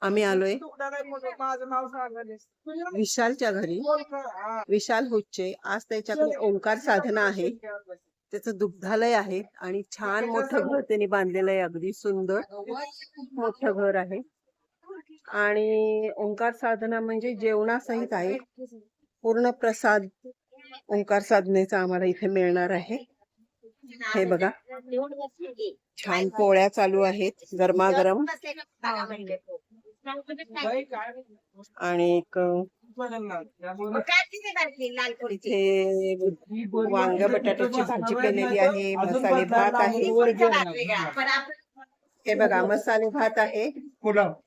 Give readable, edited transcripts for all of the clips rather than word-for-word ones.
आम्ही आलोय विशालच्या घरी. विशाल हुच्चे. आज त्याच्याकडे ओंकार साधना आहे, त्याचं दुग्धालय आहे आणि छान मोठं घर त्यांनी बांधलेलं आहे. अगदी सुंदर मोठं घर आहे आणि ओंकार साधना म्हणजे जेवणासहित आहे. पूर्ण प्रसाद ओंकार साधनेचा आम्हाला इथे मिळणार आहे. हे बघा, छान पोळ्या चालू आहेत गरमागरम आणि एक इथे वांग बटाट्याची भाजी केलेली आहे, मसाले भात आहे. हे बघा, मसाले भात आहे,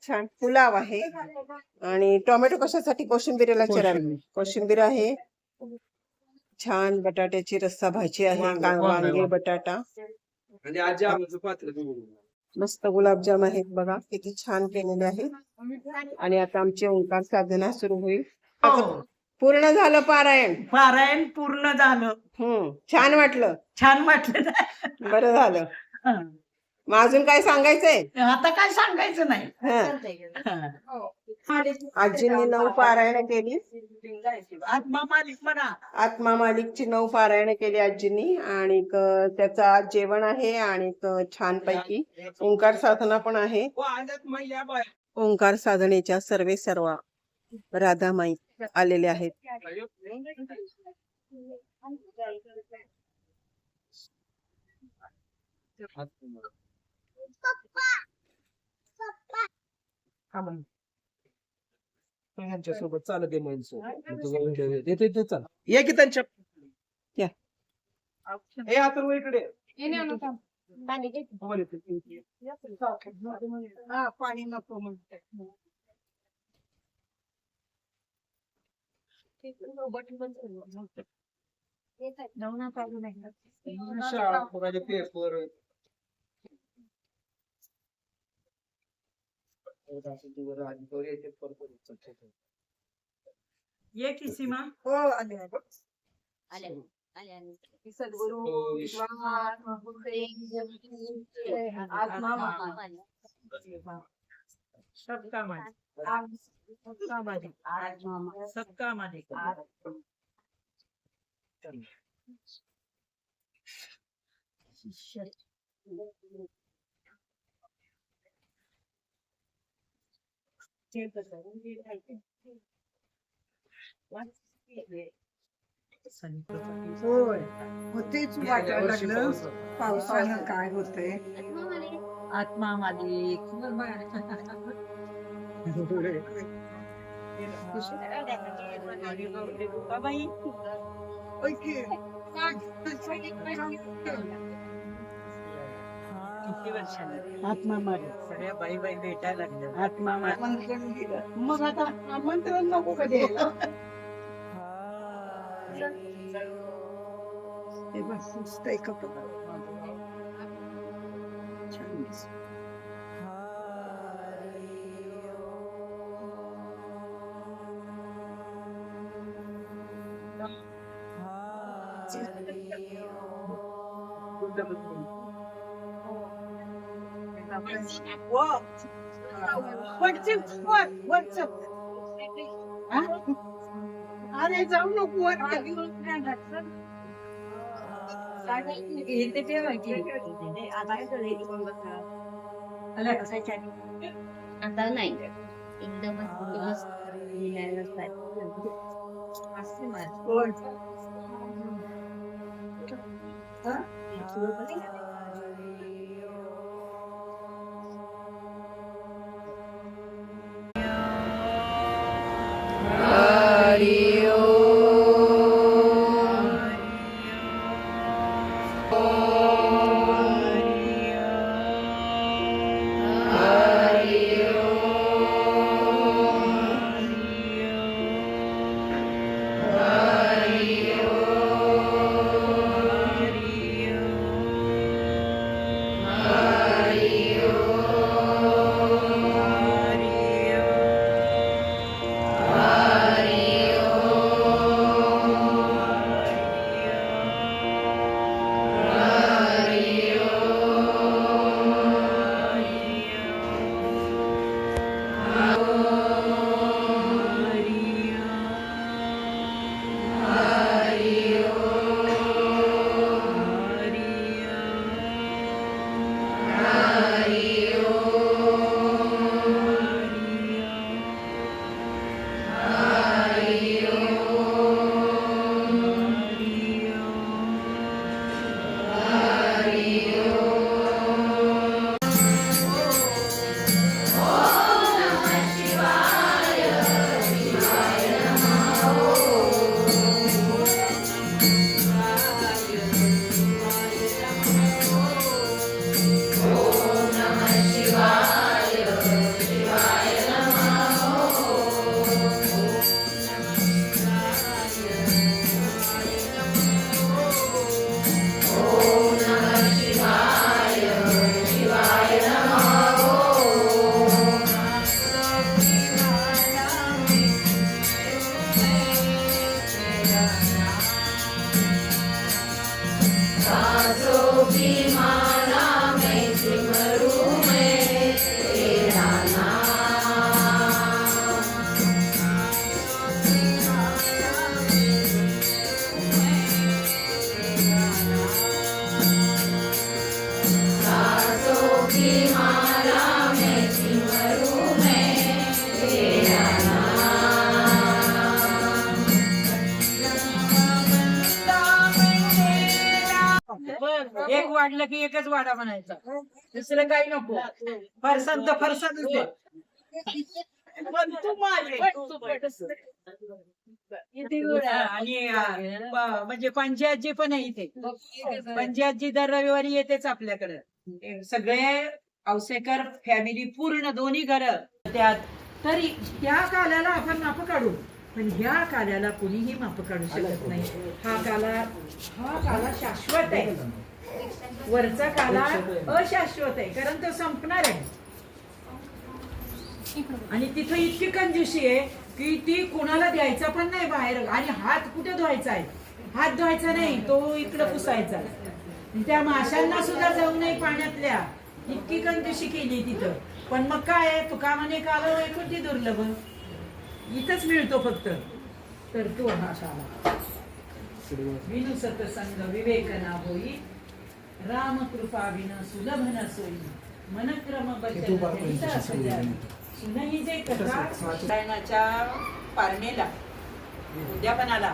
छान पुलाव आहे आणि टोमॅटो कशासाठी? कोशिंबीरला चिरायला कोशिंबीर आहे. छान बटाट्याची रस्सा भाजी आहे, वांगे बटाटा, मस्त गुलाबजाम आहेत बघा, किती छान केलेले आहेत. आणि आता आमची ओंकार साधना सुरू होईल. पूर्ण झालं पारायण. पारायण पूर्ण झालं. छान वाटलं. छान वाटलं. बरं झालं. मग अजून काय सांगायचंय? आता काय सांगायचं नाही. आजींनी 9 पारायण केली. आत्मा मालिक म्हणा. आत्मा मालिकची 9 पारायण केली आजींनी आणि त्याचं आज जेवण आहे आणि छान पैकी ओंकार साधना पण आहे. ओंकार साधनेच्या सर्व राधामाई आलेले आहेत. त्यांच्या सोबत चालत आहे माणसं. येते चला, या की त्यांच्या हे हातून इकडे पाणी नको म्हणते. पेपर ये की सीमा. हो, आले सद्गुरु सबका मालिक. सबका मालिक. सबका मालिक. होय, तेच वाटायला लागलं पावसानं काय होतंय. आत्मा मालिक. किती वर्षांनी आत्मा मालिक सगळ्या बाई भेटायला लागल्या. आत्मा मालिक. मग आता आमंत्रण नको कधी. हे बघ, सुस्त अरे जाऊ नको. आता नाही एकदमच वाढलं की एकच वाडा म्हणायचा, दुसरं काही नको. फरसाण तर फरसाणच दे. पण तू माझे. आणि म्हणजे पंचायतजी पण आहे इथे. पंचायतजी दर रविवारी येतेच आपल्याकडे. सगळे औसेकर फॅमिली पूर्ण दोन्ही घर त्यात. तरी त्या काल्याला आपण माप काढू, पण ह्या काल्याला कुणीही माप काढू शकत नाही. हा काला शाश्वत आहे, वरचा काला अशाश्वत आहे, कारण तो संपणार आहे. आणि तिथं इतकी कंजूशी आहे की ती कुणाला द्यायचा पण नाही बाहेर. आणि हात कुठे धुवायचा आहे, हात धुवायचा नाही, तो इकडं पुसायचा. त्या माशांना सुद्धा जाऊ नये पाण्यातल्या, इतकी कंजूशी केली तिथं. पण मग काय, तुका म्हणे काल वैकुंठी दुर्लभ, इथंच मिळतो फक्त. तर तो हा शाला विनु सतसंग विवेकना होई, राम कृपा विन सुलभ न सोई, मनक्रम बचन सुनही जे कथा. नारायणाच्या पारणेला उद्यापनाला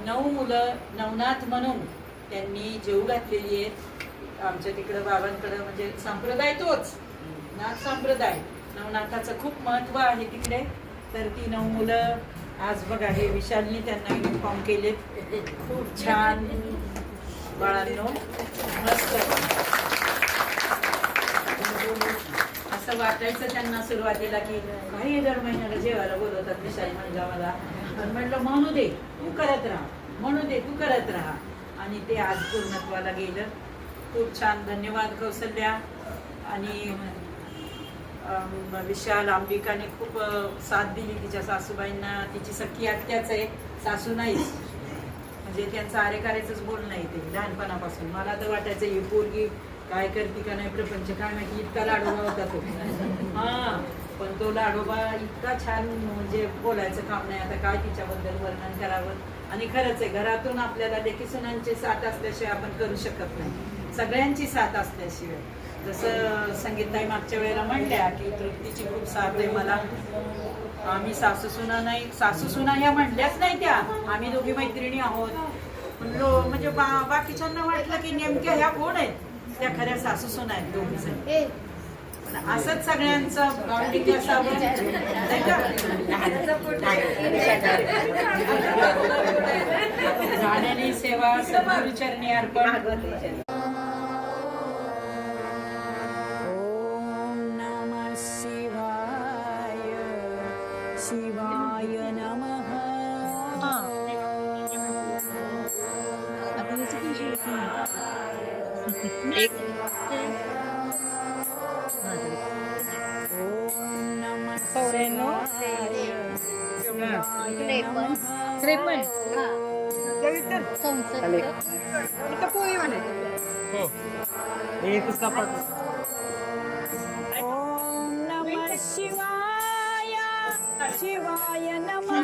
9 मुलं नवनाथ म्हणून त्यांनी जेऊ घातलेली आहेत. आमच्या तिकडं बाबांकडं म्हणजे संप्रदाय तोच नाथ संप्रदाय. नवनाथाचं खूप महत्व आहे तिकडे. तर ती 9 मुलं आज बघा, हे विशालनी त्यांना युनिफॉर्म केलेत. खूप छान बाळांनो, मस्त. असं वाटायचं त्यांना सुरुवातीला की काही दर महिन्याला जेवायला बोलवतात विशाल म्हणजे मला. पण म्हटलं म्हणू दे, तू करत राहा, म्हणू दे, तू करत राहा. आणि ते आज पूर्णत्वाला गेलं. खूप छान. धन्यवाद कौसल्या. आणि विशाल अंबिकाने खूप साथ दिली तिच्या सासूबाईंना. तिची सख्खी आत्याच आहे, सासू नाहीच. म्हणजे त्यांचं आरेकारेच बोलणं आहे ते लहानपणापासून. मला तर वाटायचं ही पोरगी काय करते का नाही प्रपंच काय माहिती, इतका लाडोबा होता तो. हा, पण तो लाडोबा इतका छान, म्हणजे बोलायचं काम नाही. आता काय तिच्याबद्दल वर्णन करावं. आणि खरंच आहे, घरातून आपल्याला लेकी सुनांची साथ असल्याशिवाय आपण करू शकत नाही, सगळ्यांची साथ असल्याशिवाय. जसं संगीताई मागच्या वेळेला म्हणल्या की तृप्तीची खूप साथ आहे मला. आम्ही सासू सुना नाही, सासू सुना ह्या म्हणल्याच नाही त्या, आम्ही दोघी मैत्रिणी आहोत. म्हणजे बाकीच्यांना वाटलं की नेमक्या ह्या कोण आहेत, त्या खऱ्या सासू सुना आहेत दोघीजण. असंच सगळ्यांचं बॉन्डिंग असावं. जाण्याने सेवा सद्गुरुचरणी अर्पण. शिवाय नमः. शिवाय नमः.